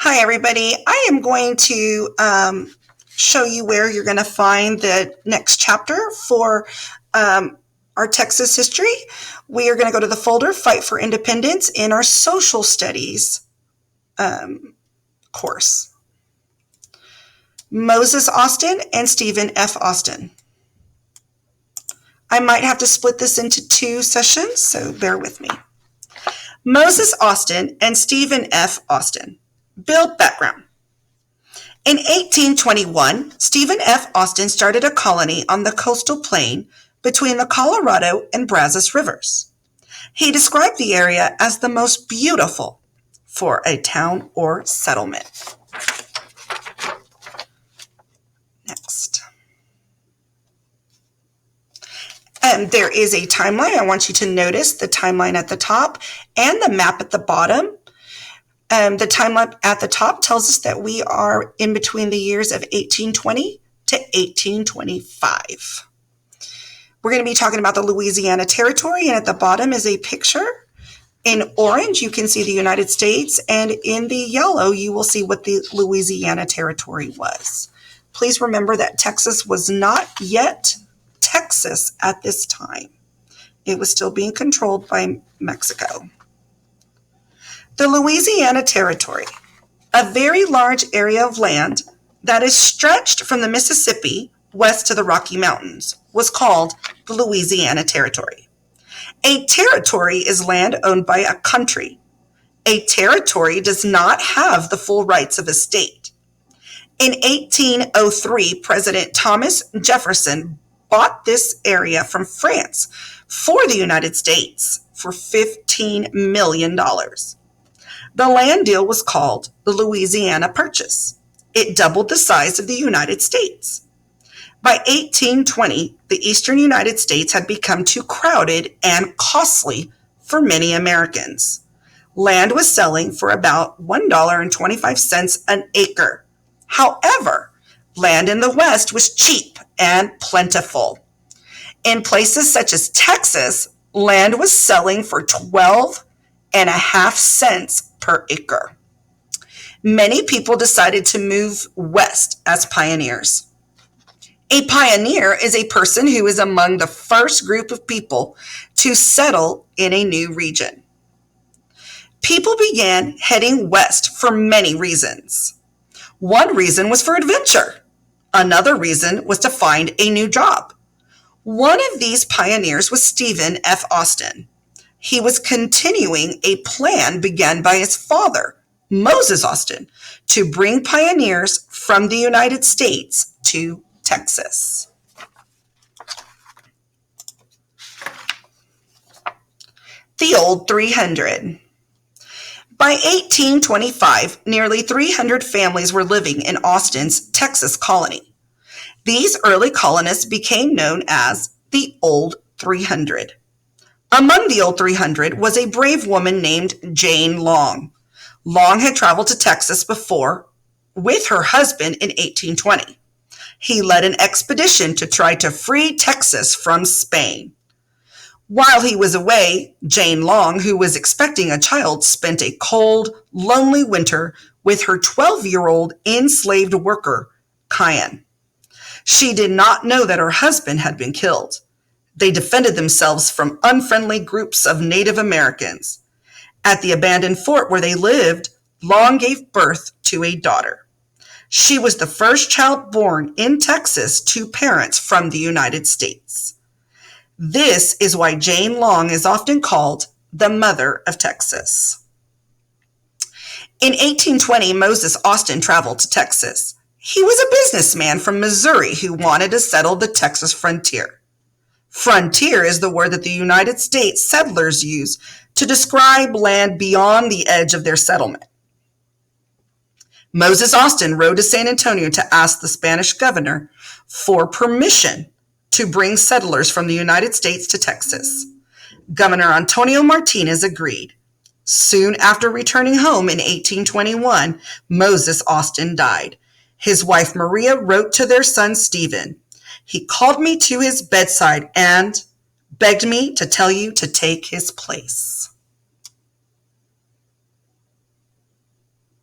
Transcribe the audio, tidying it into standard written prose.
Hi, everybody. I am going to show you where you're going to find the next chapter for our Texas history. We are going to go to the folder Fight for Independence in our Social Studies course. Moses Austin and Stephen F. Austin. I might have to split this into two sessions, so bear with me. Moses Austin and Stephen F. Austin. Build background. In 1821, Stephen F. Austin started a colony on the coastal plain between the Colorado and Brazos rivers. He described the area as the most beautiful for a town or settlement. Next. There is a timeline. I want you to notice the timeline at the top and the map at the bottom. The timeline at the top tells us that we are in between the years of 1820 to 1825. We're going to be talking about the Louisiana Territory, and at the bottom is a picture. In orange, you can see the United States, and in the yellow, you will see what the Louisiana Territory was. Please remember that Texas was not yet Texas at this time. It was still being controlled by Mexico. The Louisiana Territory, a very large area of land that is stretched from the Mississippi west to the Rocky Mountains, was called the Louisiana Territory. A territory is land owned by a country. A territory does not have the full rights of a state. In 1803, President Thomas Jefferson bought this area from France for the United States for $15 million. The land deal was called the Louisiana Purchase. It doubled the size of the United States. By 1820, the eastern United States had become too crowded and costly for many Americans. Land was selling for about $1.25 an acre. However, land in the West was cheap and plentiful. In places such as Texas, land was selling for 12.5 cents per acre. Many people decided to move west as pioneers. A pioneer is a person who is among the first group of people to settle in a new region. People began heading west for many reasons. One reason was for adventure. Another reason was to find a new job. One of these pioneers was Stephen F. Austin. He was continuing a plan begun by his father, Moses Austin, to bring pioneers from the United States to Texas. The Old 300. By 1825, nearly 300 families were living in Austin's Texas colony. These early colonists became known as the Old 300. Among the Old 300 was a brave woman named Jane Long. Long had traveled to Texas before with her husband in 1820. He led an expedition to try to free Texas from Spain. While he was away, Jane Long, who was expecting a child, spent a cold, lonely winter with her 12-year-old enslaved worker, Cayenne. She did not know that her husband had been killed. They defended themselves from unfriendly groups of Native Americans. At the abandoned fort where they lived, Long gave birth to a daughter. She was the first child born in Texas to parents from the United States. This is why Jane Long is often called the Mother of Texas. In 1820, Moses Austin traveled to Texas. He was a businessman from Missouri who wanted to settle the Texas frontier. Frontier is the word that the United States settlers use to describe land beyond the edge of their settlement. Moses Austin rode to San Antonio to ask the Spanish governor for permission to bring settlers from the United States to Texas. Governor Antonio Martinez agreed. Soon after returning home in 1821, Moses Austin died. His wife Maria wrote to their son Stephen, "He called me to his bedside and begged me to tell you to take his place."